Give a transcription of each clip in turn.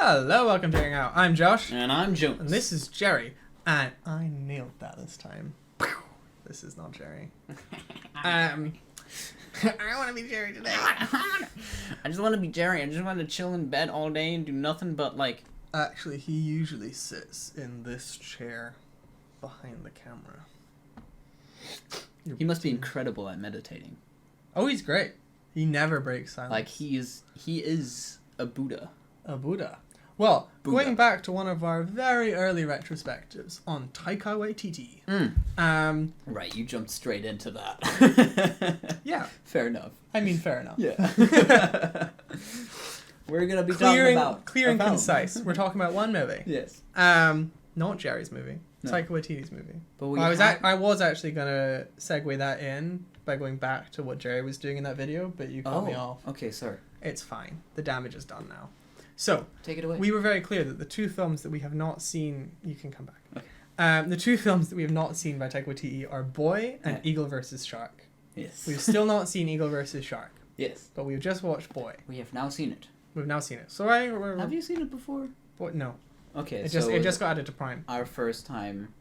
Hello, welcome to Hang Out. I'm Josh. And I'm Jones. And this is Jerry. And I nailed that this time. This is not Jerry. I want to be Jerry today. I just want to be Jerry. I just want to chill in bed all day and do nothing but, like... Actually, he usually sits in this chair behind the camera. He must be incredible at meditating. Oh, he's great. He never breaks silence. Like, he is a Buddha. A Buddha. Well, Buddha. Going back to one of our very early retrospectives on Taika Waititi. Right, you jumped straight into that. Yeah. Fair enough. I mean, fair enough. Yeah. We're going to be talking about... Clear and concise. We're talking about one movie. Yes. Not Jerry's movie. No. Taika Waititi's movie. But I was actually going to segue that in by going back to what Jerry was doing in that video, but you cut me off. Okay, sorry. It's fine. The damage is done now. So, take it away. We were very clear that the two films that we have not seen... You can come back. Okay. The two films that we have not seen by Taika Waititi are Boy and Eagle vs. Shark. Yes. We've still not seen Eagle vs. Shark. Yes. But we've just watched Boy. We have now seen it. We've now seen it. So have you seen it before? Boy, no. Okay, it just got added to Prime. Our first time.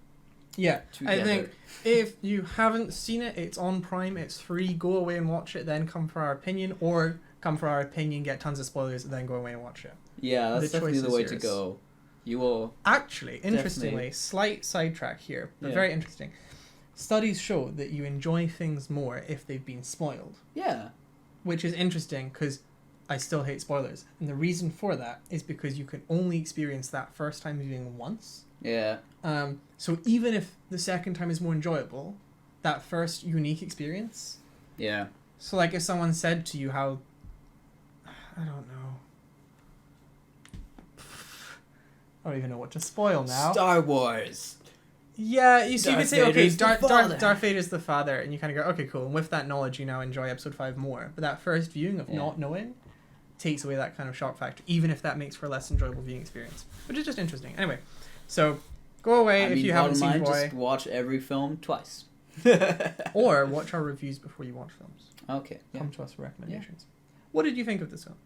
Yeah, together. I think if you haven't seen it, it's on Prime. It's free. Go away and watch it. Then come for our opinion, or come for our opinion, get tons of spoilers, and then go away and watch it. Yeah, that's definitely the way to go. You will... Actually, interestingly, slight sidetrack here, but very interesting. Studies show that you enjoy things more if they've been spoiled. Yeah. Which is interesting, because I still hate spoilers. And the reason for that is because you can only experience that first time viewing once. Yeah. So even if the second time is more enjoyable, that first unique experience... Yeah. So, like, if someone said to you how... I don't know. I don't even know what to spoil now. Star Wars. Yeah, you could say, okay, Darth Vader's the father, and you kind of go, okay, cool. And with that knowledge, you now enjoy episode 5 more. But that first viewing of not knowing takes away that kind of shock factor, even if that makes for a less enjoyable viewing experience. Which is just interesting. Anyway, so go away if you haven't seen Boy. Just watch every film twice. Or watch our reviews before you watch films. Okay. Yeah. Come to us for recommendations. Yeah. What did you think of this film?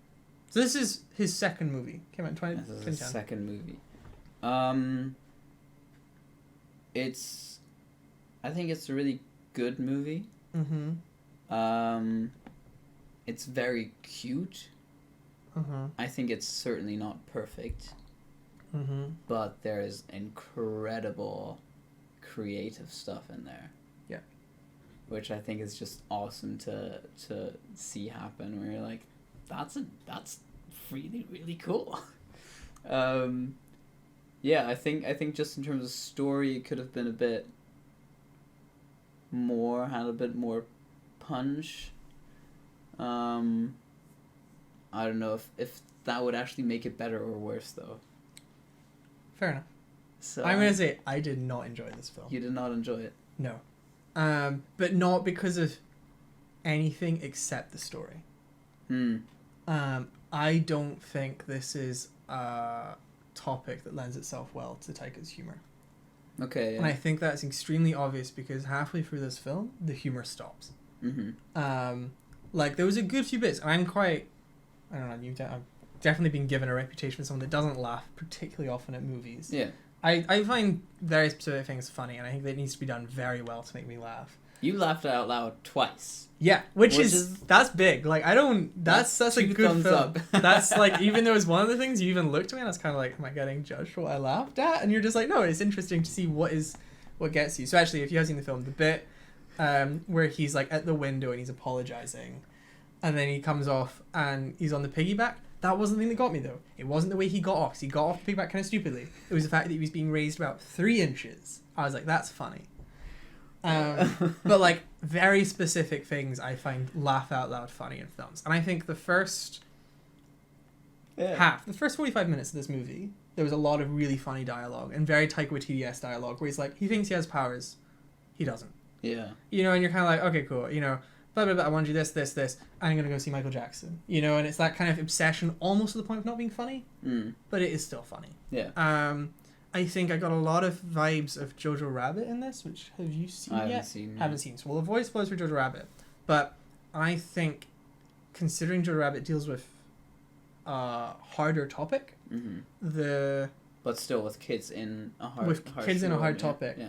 So this is his second movie. Came out in 2010. This is his second movie. I think it's a really good movie. Mm-hmm. It's very cute. Mm-hmm. I think it's certainly not perfect. Mm-hmm. But there is incredible creative stuff in there. Yeah. Which I think is just awesome to see happen, where you're like, that's really, really cool. Yeah, I think just in terms of story, it could have been had a bit more punch. I don't know if that would actually make it better or worse, though. Fair enough. So I'm going to say I did not enjoy this film. You did not enjoy it? No. But not because of anything except the story. I don't think this is a topic that lends itself well to Taika's humor. Okay. Yeah. And I think that's extremely obvious because halfway through this film, the humor stops. Mm-hmm. Like, there was a good few bits. I'm quite... I don't know, I've definitely been given a reputation for someone that doesn't laugh particularly often at movies. Yeah. I find very specific things funny, and I think that it needs to be done very well to make me laugh. You laughed out loud twice. Yeah, which is that's big. Like, I don't... That's a good film. Up. That's, like, even though it's one of the things, you even looked at me, and I was kind of like, am I getting judged for what I laughed at? And you're just like, no, it's interesting to see what gets you. So actually, if you have seen the film, the bit where he's, like, at the window and he's apologizing, and then he comes off and he's on the piggyback, that wasn't the thing that got me, though. It wasn't the way he got off, because he got off the piggyback kind of stupidly. It was the fact that he was being raised about 3 inches. I was like, that's funny. But, like, very specific things I find laugh out loud funny in films. And I think the first the first 45 minutes of this movie, there was a lot of really funny dialogue and very Taika Waititi-esque dialogue where he's like, he thinks he has powers. He doesn't. Yeah. You know, and you're kind of like, okay, cool. You know, blah, blah, blah, I want to do this. I'm going to go see Michael Jackson. You know, and it's that kind of obsession almost to the point of not being funny. But it is still funny. Yeah. I think I got a lot of vibes of Jojo Rabbit in this, which have you seen yet? Haven't seen. So we'll avoid spoilers for Jojo Rabbit. But I think, considering Jojo Rabbit deals with harder topic. Mm-hmm. The But still with kids in a hard topic. Yeah.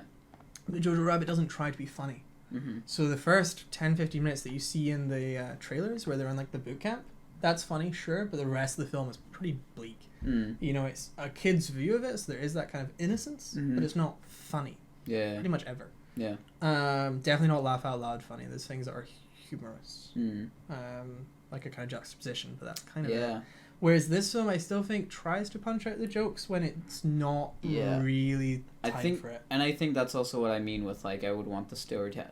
The Jojo Rabbit doesn't try to be funny. Mm-hmm. So the first 10-15 minutes that you see in the trailers where they're in like the boot camp, that's funny, sure, but the rest of the film is pretty bleak. Mm. You know, it's a kid's view of it, so there is that kind of innocence, Mm-hmm. but it's not funny. Yeah. Pretty much ever. Yeah. Definitely not laugh out loud funny. There's things that are humorous. Mm. Like a kind of juxtaposition, but that's kind of Yeah. it. Whereas this film, I still think tries to punch out the jokes when it's not really time for it. And I think that's also what I mean with like I would want the story to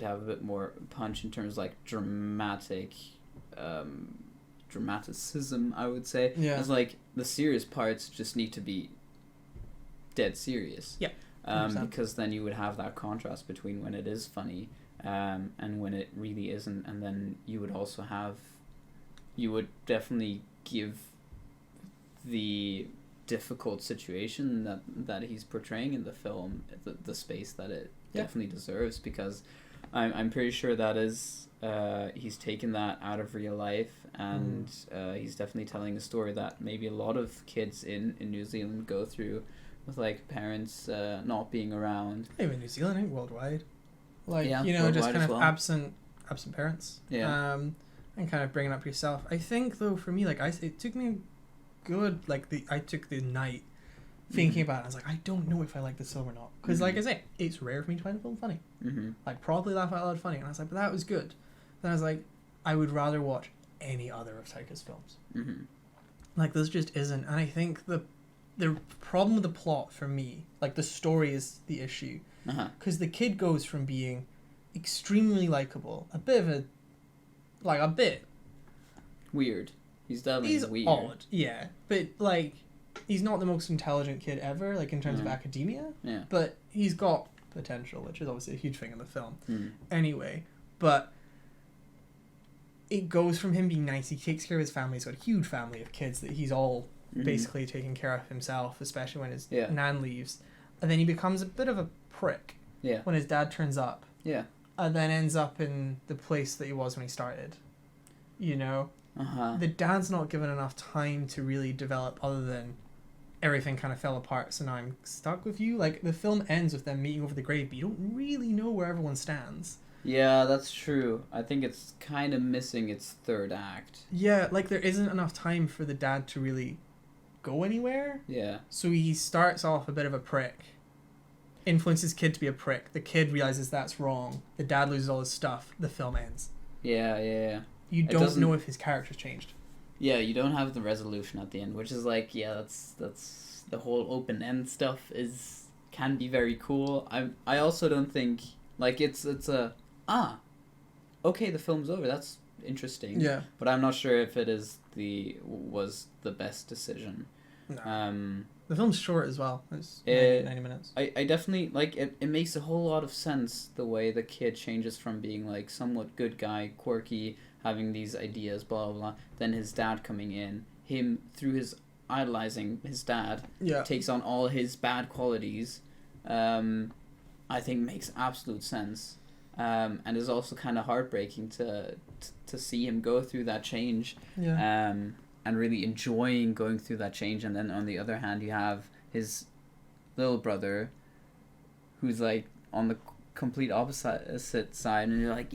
have a bit more punch in terms of like dramaticism. I would say. Yeah. It's like the serious parts just need to be dead serious. Yeah. Because then you would have that contrast between when it is funny, and when it really isn't, and then you would definitely give the difficult situation that he's portraying in the film the space that it definitely deserves, because I'm pretty sure that is he's taken that out of real life, and he's definitely telling a story that maybe a lot of kids in New Zealand go through, with like parents not being around. Not even New Zealand, I think worldwide. Like, Yeah, you know, just worldwide kind as of well. absent parents. Yeah. And kind of bringing up yourself. I think though for me, like it took me good, like I took the night thinking about it. I was like, I don't know if I like this film or not, because like I say, it's rare for me to find a film funny. Mm-hmm. Like probably laugh out loud funny, and I was like, but that was good. Then I was like, I would rather watch any other of Taika's films. Mm-hmm. Like this just isn't, and I think the problem with the plot for me, like the story is the issue, because the kid goes from being extremely likable, a bit Weird. He's definitely he's weird. odd, yeah, but like he's not the most intelligent kid ever, like in terms of academia, Yeah. but he's got potential, which is obviously a huge thing in the film. Mm. Anyway, but it goes from him being nice, he takes care of his family, he's got a huge family of kids that he's all basically taking care of himself, especially when his nan leaves, and then he becomes a bit of a prick when his dad turns up, and then ends up in the place that he was when he started, you know. The dad's not given enough time to really develop, other than everything kind of fell apart, so now I'm stuck with you. Like the film ends with them meeting over the grave, but you don't really know where everyone stands. Yeah, that's true. I think it's kind of missing its third act. Yeah, like there isn't enough time for the dad to really go anywhere. Yeah. So he starts off a bit of a prick, influences kid to be a prick. The kid realizes that's wrong. The dad loses all his stuff. The film ends. Yeah. You don't know if his character's changed. Yeah, you don't have the resolution at the end, which is like, that's the whole open end stuff can be very cool. I also don't think like it's okay, the film's over. That's interesting. Yeah. But I'm not sure if it was the best decision. No. The film's short as well. It's 90 minutes. I definitely like it. It makes a whole lot of sense the way the kid changes from being like somewhat good guy, quirky, having these ideas, blah blah blah. Then his dad coming in, him through his idolizing his dad, takes on all his bad qualities. I think makes absolute sense, and is also kind of heartbreaking to see him go through that change. And really enjoying going through that change, and then on the other hand you have his little brother who's like on the complete opposite side, and you're like,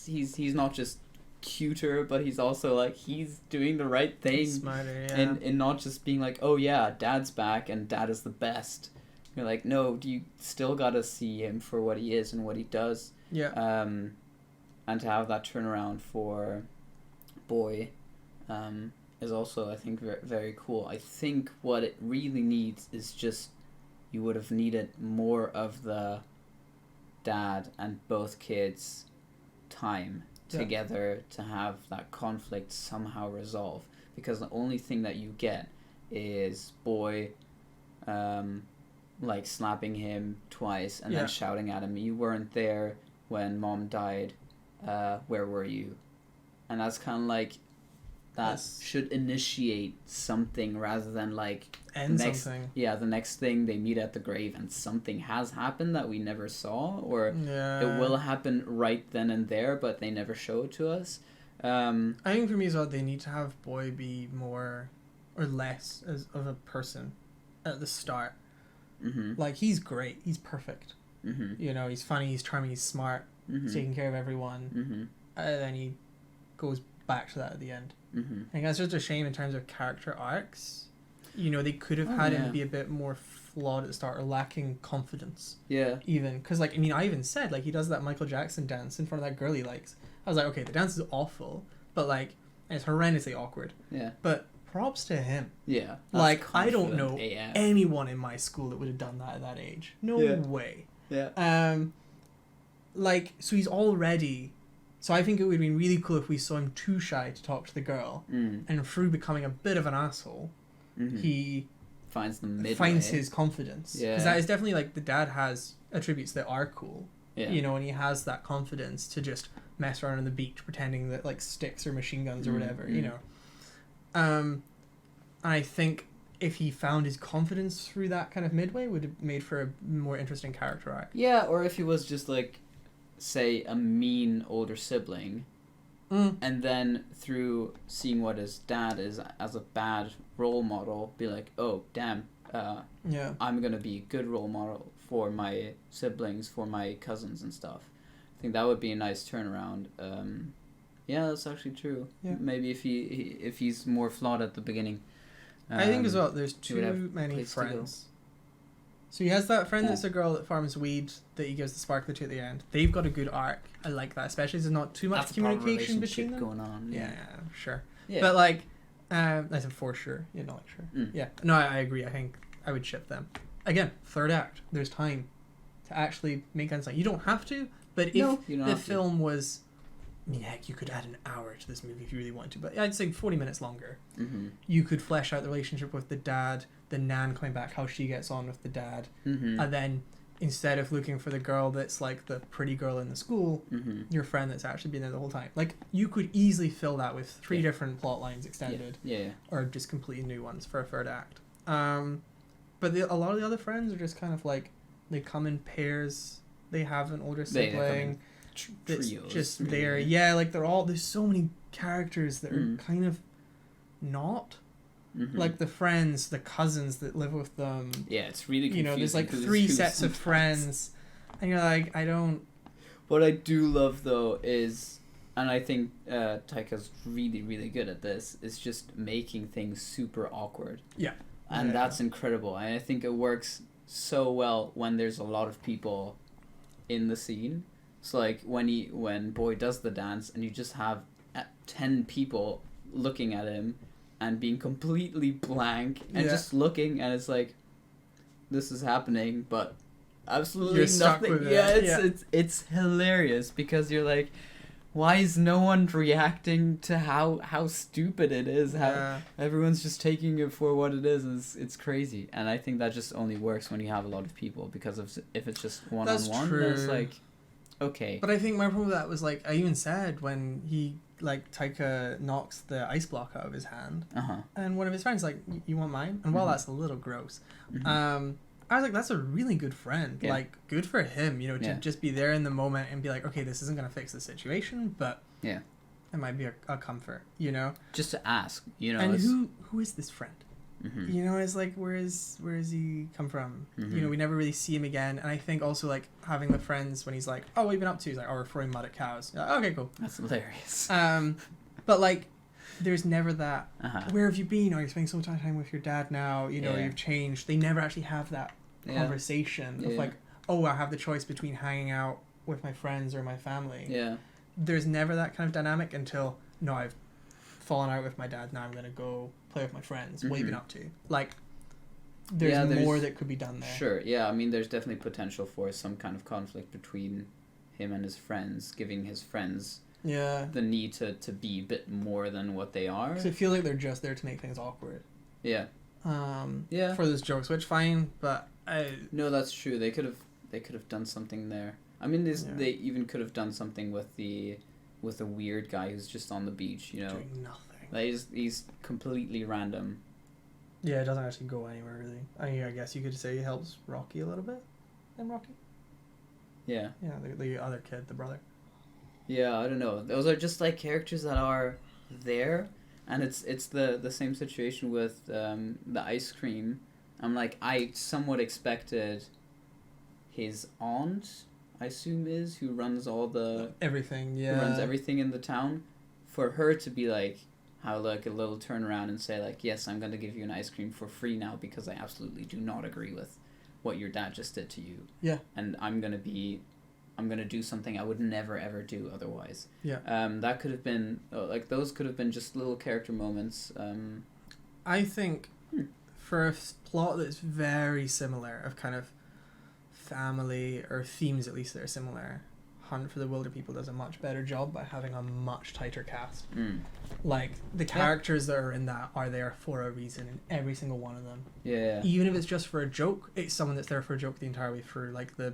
he's not just cuter, but he's also like he's doing the right thing, smarter, and not just being like, oh yeah, dad's back and dad is the best. You're like, no, you still gotta see him for what he is and what he does. And to have that turnaround for Boy is also, I think, very, very cool. I think what it really needs is just, you would have needed more of the dad and both kids' time together to have that conflict somehow resolve. Because the only thing that you get is Boy like slapping him twice and then shouting at him, you weren't there when mom died, where were you? And that's kind of like, that should initiate something rather than like something. Yeah, the next thing they meet at the grave and something has happened that we never saw, or it will happen right then and there, but they never show it to us. I think for me as well, they need to have Boy be more or less as of a person at the start. Mm-hmm. Like, he's great. He's perfect. Mm-hmm. You know, he's funny, he's charming, he's smart, Mm-hmm. he's taking care of everyone. Mm-hmm. And then he goes back to that at the end. Mm-hmm. I think that's just a shame in terms of character arcs. You know, they could have had him be a bit more flawed at the start or lacking confidence. Yeah. Even. Because, like, I mean, I even said, like, he does that Michael Jackson dance in front of that girl he likes. I was like, okay, the dance is awful, but, like, it's horrendously awkward. Yeah. But props to him. Yeah. Like, I don't know AF. anyone in my school that would have done that at that age. No way. Yeah. Like, so he's already... So I think it would have been really cool if we saw him too shy to talk to the girl, and through becoming a bit of an asshole, he finds the midway. finds his confidence. Yeah. Because that is definitely, like, the dad has attributes that are cool. Yeah. You know, and he has that confidence to just mess around on the beach pretending that, like, sticks or machine guns or whatever, you know. And I think if he found his confidence through that kind of midway, would have made for a more interesting character arc. Yeah, or if he was just, like, say, a mean older sibling, and then through seeing what his dad is as a bad role model, be like, oh, damn, I'm going to be a good role model for my siblings, for my cousins and stuff. I think that would be a nice turnaround. Yeah, that's actually true. Yeah. Maybe if he's more flawed at the beginning. I think as well, there's too many friends. So he has that friend that's a girl that farms weed that he gives the sparkler to at the end. They've got a good arc. I like that, especially there's not too much communication between them. Going on. Yeah, sure. Yeah. But like, I said for sure. Yeah, not like sure. Yeah. No, I agree. I think I would ship them. Again, third act. There's time to actually make insight. You don't have to, but if the film was... I mean, heck, you could add an hour to this movie if you really want to, but I'd say 40 minutes longer. You could flesh out the relationship with the dad, the nan coming back, how she gets on with the dad, and then instead of looking for the girl that's like the pretty girl in the school, your friend that's actually been there the whole time. Like, you could easily fill that with 3 different plot lines extended, or just completely new ones for a third act. But a lot of the other friends are just kind of like, they come in pairs, they have an older sibling. That's just really there. Yeah, like there's so many characters that are kind of not like the friends, the cousins that live with them. Yeah, it's really confusing. You know, there's like 3 sets of friends, and you're like, I don't... What I do love though is, and I think Taika's really, really good at this, is just making things super awkward. Yeah. And that's incredible. And I think it works so well when there's a lot of people in the scene. So like when Boy does the dance and you just have 10 people looking at him and being completely blank and just looking, and it's like, this is happening, but absolutely you're nothing. Stuck with it. It's hilarious because you're like, why is no one reacting to how stupid it is? How everyone's just taking it for what it is. It's crazy, and I think that just only works when you have a lot of people, because if it's just one-on-one, then it's like, okay. But I think my problem with that was, like, I even said when he, like, Taika knocks the ice block out of his hand, and one of his friends like, you want mine? And while that's a little gross, I was like, that's a really good friend. Yeah. Like, good for him, you know, to just be there in the moment and be like, okay, this isn't going to fix the situation, but it might be a comfort, you know? Just to ask, you know. And who is this friend? You know, it's like, where is he come from? You know, we never really see him again. And I think also, like, having the friends when he's like, oh, what have you been up to? He's like, oh, we're throwing mud at cows. Like, okay, cool. That's hilarious. But, like, there's never that, where have you been? Oh, you're spending so much time with your dad now, you know, you've changed. They never actually have that conversation of, like, oh, I have the choice between hanging out with my friends or my family. Yeah. There's never that kind of dynamic until, no, I've fallen out with my dad, now I'm going to go play with my friends. What have you been up to? Like, there's more that could be done there. Sure, yeah. I mean, there's definitely potential for some kind of conflict between him and his friends, giving his friends the need to be a bit more than what they are. Because I feel like they're just there to make things awkward. Yeah. For those jokes, which fine, but no, that's true. They could have done something there. I mean, they even could have done something with the weird guy who's just on the beach, you know. Doing nothing. Like, he's completely random. Yeah, it doesn't actually go anywhere, really. I mean, I guess you could say he helps Rocky a little bit. And Rocky? Yeah. Yeah, the other kid, the brother. Yeah, I don't know. Those are just like characters that are there, and it's the same situation with the ice cream. I'm like, I somewhat expected his aunt, I assume is, who runs all the Everything, who runs yeah. everything in the town, for her to be like, have like a little turnaround and say like, yes, I'm gonna give you an ice cream for free now because I absolutely do not agree with what your dad just did to you. Yeah. And I'm gonna do something I would never ever do otherwise. Yeah. That could have been like those could have been just little character moments. I think for a plot that's very similar, of kind of family, or themes at least that are similar, Hunt for the Wilder People does a much better job by having a much tighter cast. Like, the characters that are in that are there for a reason in every single one of them. Yeah. Even if it's just for a joke, it's someone that's there for a joke the entire way through. Like the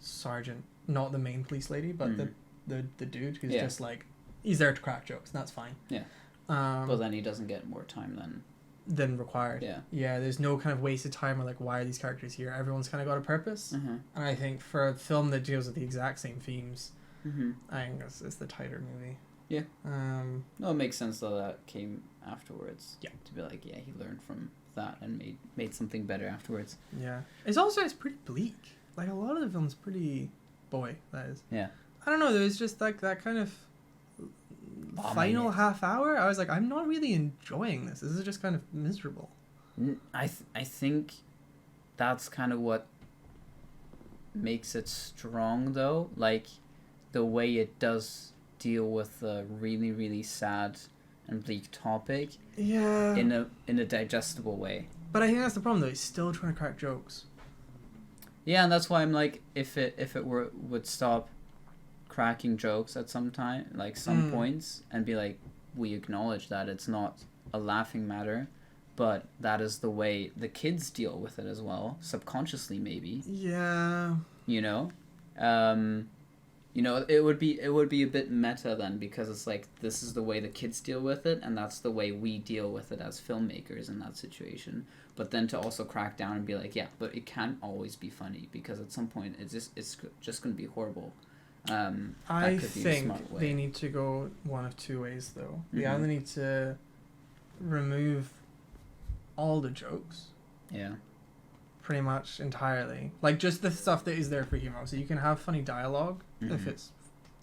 sergeant, not the main police lady, but the dude who's just like, he's there to crack jokes, and that's fine. Yeah. But then he doesn't get more time than required. Yeah. Yeah, there's no kind of wasted time or like, why are these characters here? Everyone's kind of got a purpose. And I think for a film that deals with the exact same themes, I think it's the tighter movie. Yeah. No, it makes sense though that came afterwards. Yeah. To be like, yeah, he learned from that and made something better afterwards. Yeah. It's pretty bleak. Like, a lot of the film's pretty, that is. Yeah. I don't know, there was just like that kind of final half hour. I was like, I'm not really enjoying this. This is just kind of miserable. I think that's kind of what makes it strong though. Like, the way it does deal with a really, really sad and bleak topic. Yeah. In a digestible way. But I think that's the problem though. He's still trying to crack jokes. Yeah, and that's why I'm like, if it would stop cracking jokes at some time, like some points, and be like, we acknowledge that it's not a laughing matter, but that is the way the kids deal with it as well, subconsciously maybe. Yeah. You know, it would be a bit meta then, because it's like, this is the way the kids deal with it, and that's the way we deal with it as filmmakers in that situation. But then to also crack down and be like, yeah, but it can't always be funny, because at some point it's just going to be horrible. I think they need to go one of two ways though. They either need to remove all the jokes. Yeah. Pretty much entirely. Like, just the stuff that is there for humor. So you can have funny dialogue if it's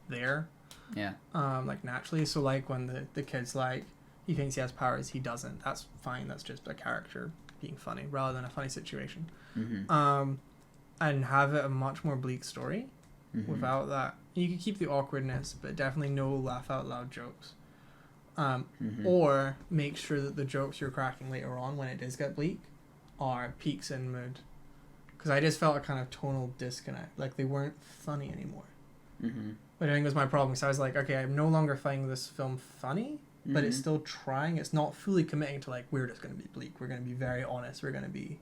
there. Yeah. Like, naturally. So like when the kid's like, he thinks he has powers, he doesn't. That's fine. That's just a character being funny rather than a funny situation. And have it a much more bleak story. Without that, you could keep the awkwardness, but definitely no laugh out loud jokes. Or make sure that the jokes you're cracking later on, when it does get bleak, are peaks in mood. Because I just felt a kind of tonal disconnect, like they weren't funny anymore. But I think was my problem. So I was like, okay, I'm no longer finding this film funny, but it's still trying. It's not fully committing to like, we're just going to be bleak. We're going to be very honest. We're going to be.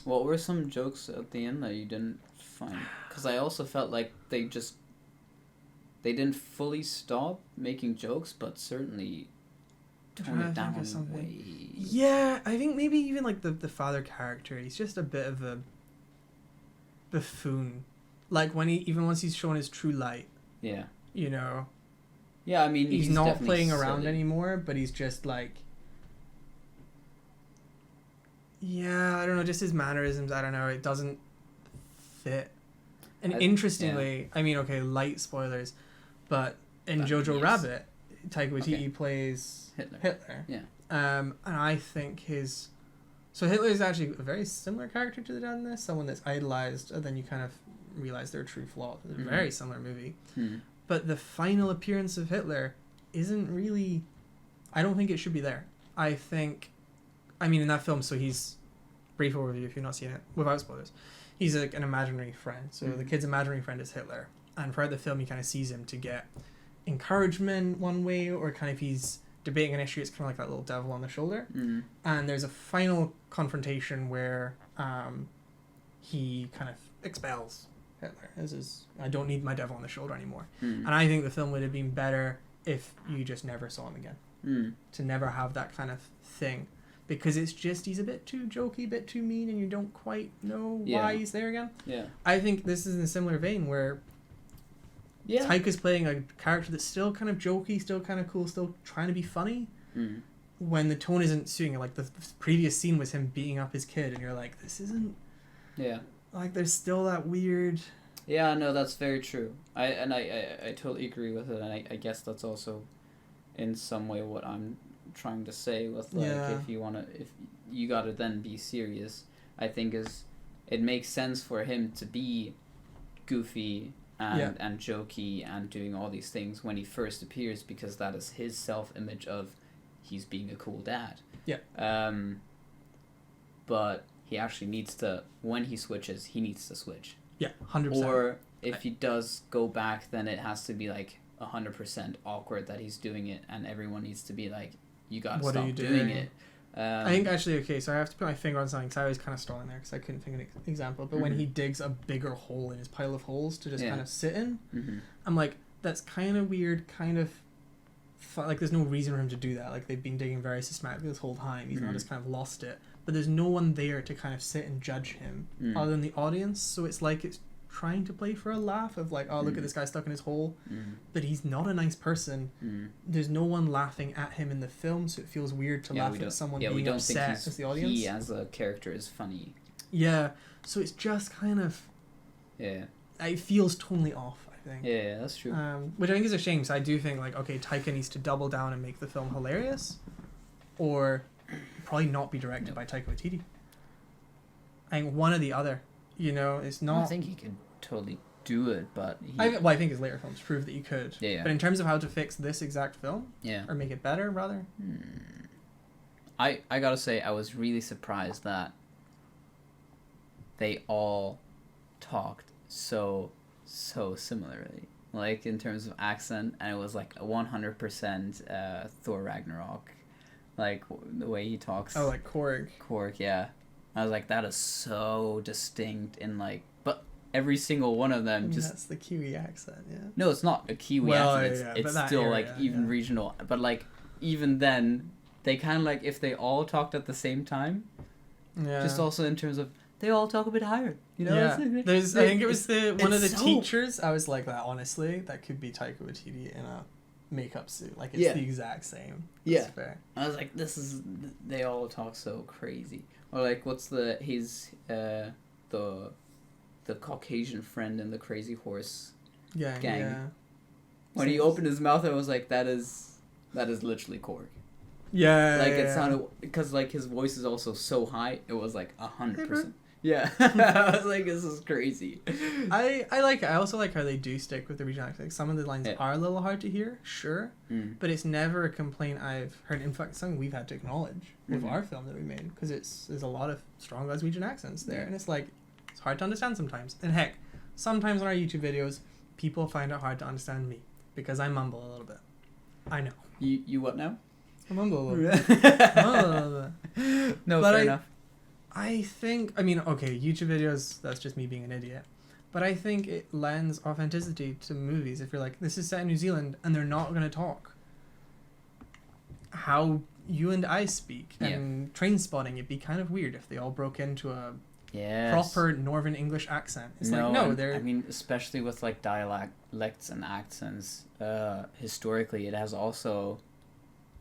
What were some jokes at the end that you didn't find? Because I also felt like they didn't fully stop making jokes, but certainly tone it down way. Yeah, I think maybe even like the father character, he's just a bit of a buffoon. Like when once he's shown his true light. Yeah. You know. Yeah, I mean, he's not playing around anymore, but he's just like. Yeah, I don't know, just his mannerisms, I don't know, it doesn't fit. And interestingly, I mean, okay, light spoilers, but in Jojo Rabbit, Taika Waititi plays Hitler. Yeah. And I think so Hitler is actually a very similar character to the dad in this, someone that's idolized, and then you kind of realize their true flaw. It's a very similar movie. But the final appearance of Hitler isn't really, I don't think it should be there. I mean, in that film, so he's, brief overview if you've not seen it, without spoilers, he's like an imaginary friend. So the kid's imaginary friend is Hitler. And throughout the film, he kind of sees him to get encouragement one way, or kind of he's debating an issue, it's kind of like that little devil on the shoulder. And there's a final confrontation where he kind of expels Hitler. I don't need my devil on the shoulder anymore. And I think the film would have been better if you just never saw him again. To never have that kind of thing. Because it's just, he's a bit too jokey, a bit too mean, and you don't quite know why he's there again. Yeah. I think this is in a similar vein where Yeah. Taika's playing a character that's still kind of jokey, still kind of cool, still trying to be funny. When the tone isn't suiting it. Like, the previous scene was him beating up his kid, and you're like, this isn't... Yeah. Like, there's still that weird... Yeah, no, that's very true. I totally agree with it, and I guess that's also in some way what I'm trying to say with, like, if you gotta then be serious, I think it makes sense for him to be goofy and jokey and doing all these things when he first appears, because that is his self-image of he's being a cool dad. Yeah. But he actually needs to, when he switches, he needs to switch. Yeah, 100%. Or if he does go back, then it has to be like 100% awkward that he's doing it, and everyone needs to be like, you gotta stop doing it. I think actually, okay, so I have to put my finger on something, because I was kind of stalling there because I couldn't think of an example, but when he digs a bigger hole in his pile of holes to just kind of sit in, I'm like, that's kind of weird, kind of like, there's no reason for him to do that. Like, they've been digging very systematically this whole time. He's not just kind of lost it. But there's no one there to kind of sit and judge him other than the audience. So it's like it's trying to play for a laugh of like, oh, look at this guy stuck in his hole. But he's not a nice person. There's no one laughing at him in the film, so it feels weird to laugh at someone being upset as the audience. He as a character is funny. Yeah. So it's just kind of... Yeah. It feels totally off. Yeah, that's true. Which I think is a shame, so I do think, like, okay, Taika needs to double down and make the film hilarious, or probably not be directed by Taika Waititi. I think one or the other, you know, it's not... I think he could totally do it, but... I think his later films prove that you could. Yeah. But in terms of how to fix this exact film, or make it better, rather... I gotta say, I was really surprised that they all talked so similarly, like in terms of accent, and it was like a 100% Thor Ragnarok, like the way he talks. Oh, like Korg, yeah. I was like, that is so distinct in like, but every single one of them just... That's the Kiwi accent, yeah. No, it's not a Kiwi accent, it's still area, like even regional, but like even then, they kind of like, if they all talked at the same time, just also in terms of, they all talk a bit higher, you know? Yeah. I think it was one of the teachers. I was like, that honestly, that could be Taika Waititi in a makeup suit. Like, it's the exact same. That's fair. I was like, they all talk so crazy. Or like, what's the Caucasian friend in the Crazy Horse gang? Yeah. When he opened his mouth, I was like, that is literally Korg. Yeah. Like, it sounded, because like his voice is also so high, it was like 100%. Yeah. I was like, this is crazy. I like it. I also like how they do stick with the regional accent. Like, some of the lines are a little hard to hear, sure, but it's never a complaint I've heard. In fact, something we've had to acknowledge with our film that we made, because there's a lot of strong Glaswegian accents there, and it's like, it's hard to understand sometimes. And heck, sometimes on our YouTube videos, people find it hard to understand me, because I mumble a little bit. I know. You what now? I mumble a little bit. No, fair enough. I think, okay, YouTube videos, that's just me being an idiot. But I think it lends authenticity to movies. If you're like, this is set in New Zealand, and they're not going to talk how you and I speak. And Train Spotting, it'd be kind of weird if they all broke into a proper Northern English accent. It's they're... especially with like dialects and accents, historically it has also...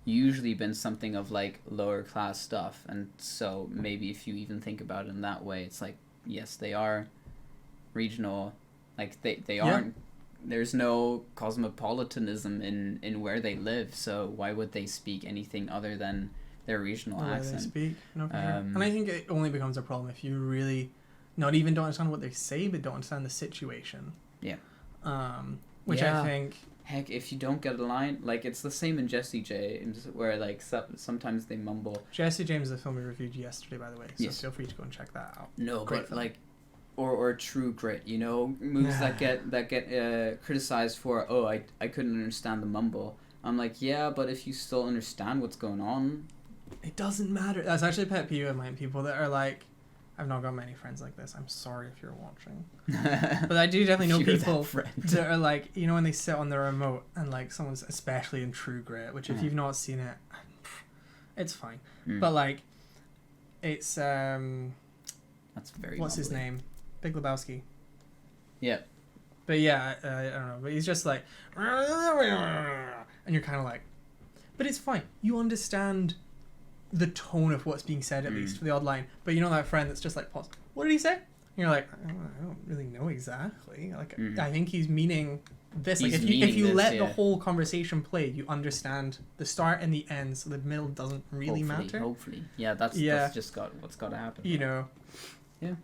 usually been something of like lower class stuff, and so maybe if you even think about it in that way, it's like, yes, they are regional, like they aren't, there's no cosmopolitanism in where they live, so why would they speak anything other than their regional accent? They speak. No, for sure. And I think it only becomes a problem if you really not even don't understand what they say, but don't understand the situation. Which I think... Heck, if you don't get a line, like, it's the same in Jesse James, where, like, sometimes they mumble. Jesse James is a film we reviewed yesterday, by the way, so feel free to go and check that out. No, great but, film. Like, or True Grit, you know, movies that get criticized for, I couldn't understand the mumble. I'm like, yeah, but if you still understand what's going on... It doesn't matter. That's actually a pet peeve of mine, people that are like, I've not got many friends like this. I'm sorry if you're watching. But I do definitely know people that are like, you know, when they sit on the remote and like someone's, especially in True Grit, which if you've not seen it, it's fine. But like, it's, that's very what's his name? Big Lebowski. Yeah. But yeah, I don't know. But he's just like, and you're kind of like, but it's fine. You understand the tone of what's being said, at least for the odd line. But you know that friend that's just like, pause. What did he say? And you're like, I don't really know exactly. Like, I think he's meaning this. Like, if you let the whole conversation play, you understand the start and the end, so the middle doesn't really matter. Hopefully, yeah, that's just what's got to happen. You know. Yeah.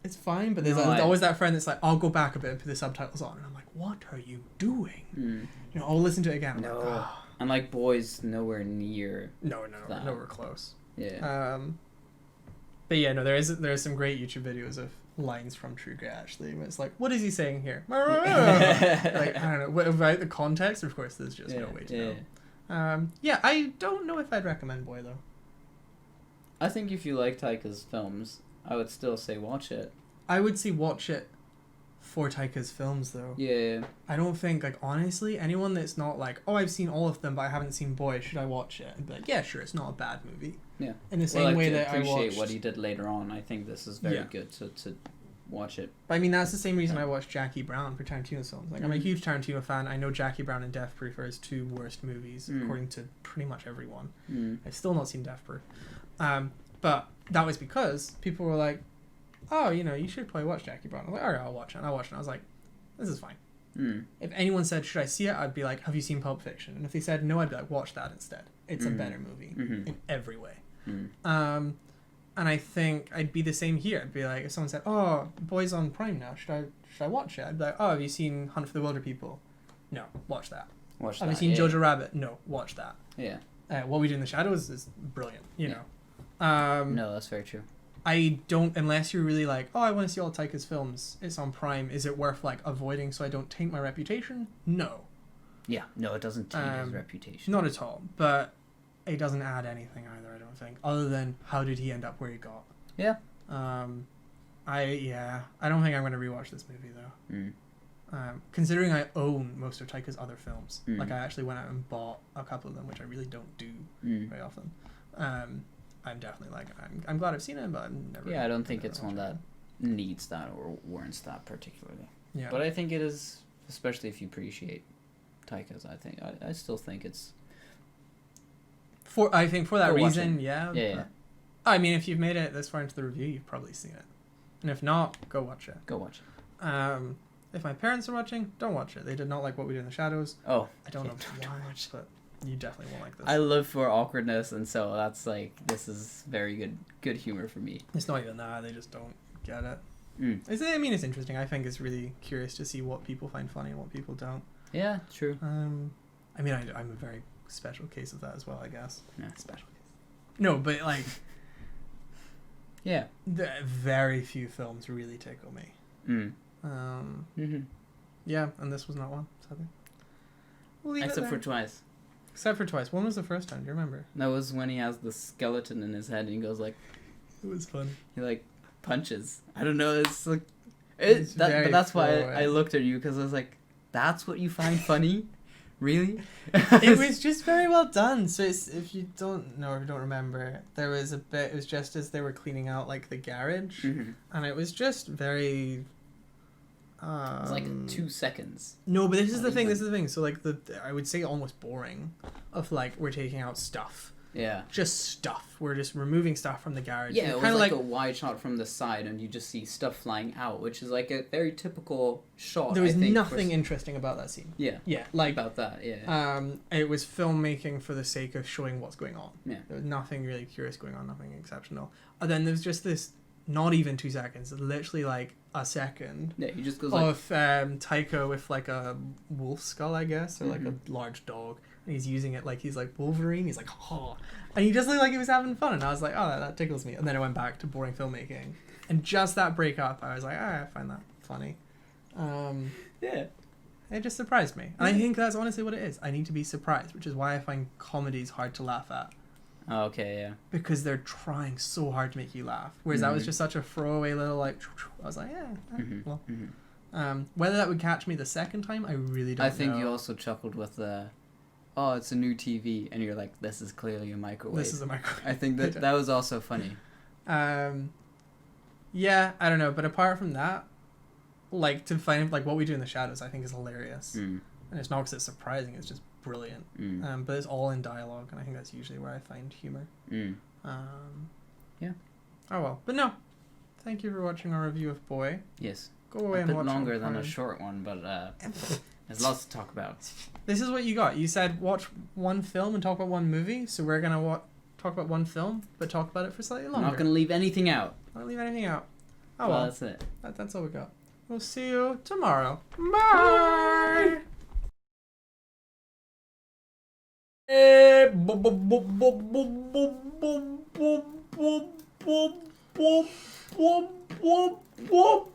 It's fine, but there's always that friend that's like, I'll go back a bit and put the subtitles on, and I'm like, what are you doing? You know, I'll listen to it again. No, like, oh. And like boys, nowhere near. Nowhere close. Yeah. But yeah, no, there's some great YouTube videos of lines from True Grit actually. Where it's like, what is he saying here? Like, I don't know. Without the context, of course, there's just no way to know. Yeah, I don't know if I'd recommend Boy though. I think if you like Taika's films, I would still say watch it. I would say watch it for Taika's films, though. Yeah. I don't think, like, honestly, anyone that's not like, oh, I've seen all of them, but I haven't seen Boy, should I watch it? I'd be like, yeah, sure, it's not a bad movie. Yeah. In the same way that I appreciate what he did later on. I think this is very good to watch it. But I mean, that's the same reason I watched Jackie Brown for Tarantino's films. Like, I'm a huge Tarantino fan. I know Jackie Brown and Death Proof are his two worst movies, according to pretty much everyone. I've still not seen Death Proof. But that was because people were like, oh, you know, you should probably watch Jackie Brown. I was like, all right, I'll watch it. And I watched it. I was like, this is fine. If anyone said, should I see it? I'd be like, have you seen Pulp Fiction? And if they said no, I'd be like, watch that instead. It's a better movie in every way. And I think I'd be the same here. I'd be like, if someone said, oh, Boy's on Prime now, should I watch it? I'd be like, oh, have you seen Hunt for the Wilder People? No, watch that. Have you seen Jojo Rabbit? No, watch that. Yeah. What We Do in the Shadows is brilliant, you know. No, that's very true. I don't, unless you're really like, oh, I want to see all Taika's films, it's on Prime, is it worth, like, avoiding so I don't taint my reputation? No. Yeah, no, it doesn't taint his reputation. Not at all, but it doesn't add anything either, I don't think, other than how did he end up where he got. Yeah. I don't think I'm going to rewatch this movie, though. Considering I own most of Taika's other films, like, I actually went out and bought a couple of them, which I really don't do very often. I'm definitely like, I'm glad I've seen it, but I'm never. Yeah, I don't think it's one that needs that or warrants that particularly. Yeah. But I think it is, especially if you appreciate Taika's. I still think it's. For that reason, yeah. I mean, if you've made it this far into the review, you've probably seen it, and if not, go watch it. If my parents are watching, don't watch it. They did not like What We Do in the Shadows. Oh, I don't know why, but. You definitely won't like this. I live for awkwardness, and so that's like, this is very good humor for me. It's not even that, they just don't get it. I mean, it's interesting. I think it's really curious to see what people find funny and what people don't. Yeah, true. I mean, I'm a very special case of that as well, I guess. Yeah, special case. No, but like... yeah. Very few films really tickle me. Yeah, and this was not one, sadly. We'll Except for Twice. Except for Twice. When was the first time? Do you remember? That was when he has the skeleton in his head and he goes like... It was fun. He like punches. I don't know. It's like... but that's why I looked at you, because I was like, that's what you find funny? Really? It was just very well done. So if you don't know or if you don't remember, there was a bit... It was just as they were cleaning out like the garage. And it was just very... it's like 2 seconds. No, but this is the thing. So like I would say almost boring of like, we're taking out stuff. Yeah. Just stuff. We're just removing stuff from the garage. Yeah, it was like a wide shot from the side and you just see stuff flying out, which is like a very typical shot. There was nothing interesting about that scene. Yeah. Yeah. Like about that, yeah. It was filmmaking for the sake of showing what's going on. Yeah. There was nothing really curious going on, nothing exceptional. And then there's just this, not even 2 seconds, literally like a second. Yeah, he just goes of Taika with like a wolf skull, I guess, or like a large dog, and he's using it like he's like Wolverine. He's like, oh, and he just looked like he was having fun, and I was like, oh, that tickles me. And then I went back to boring filmmaking, and just that break up, I was like, I find that funny. Yeah, it just surprised me, and I think that's honestly what it is. I need to be surprised, which is why I find comedies hard to laugh at. Oh, okay, yeah. Because they're trying so hard to make you laugh. Whereas that was just such a throwaway little, like, I was like, well. Whether that would catch me the second time, I really don't know. I think you also chuckled with the, oh, it's a new TV, and you're like, this is clearly a microwave. This is a microwave. I think that was also funny. Yeah, I don't know. But apart from that, like to find like what we do in the shadows. I think is hilarious, Mm. and it's not because it's surprising. It's just brilliant. Mm. But it's all in dialogue, and I think that's usually where I find humor. Mm. Yeah. Oh well, but no. Thank you for watching our review of Boy. Yes. Go away A and bit watch longer it. than a short one, but there's lots to talk about. This is what you got. You said watch one film and talk about one movie, so we're gonna talk about one film, but talk about it for slightly I'm longer. not gonna leave anything out. Not leave anything out. Oh Well, well, that's it. that's all we got. We'll see you tomorrow. Bye. Boop, boop, boop, boop, boop, boop, boop, boop, boop, boop, boop, boop, boop.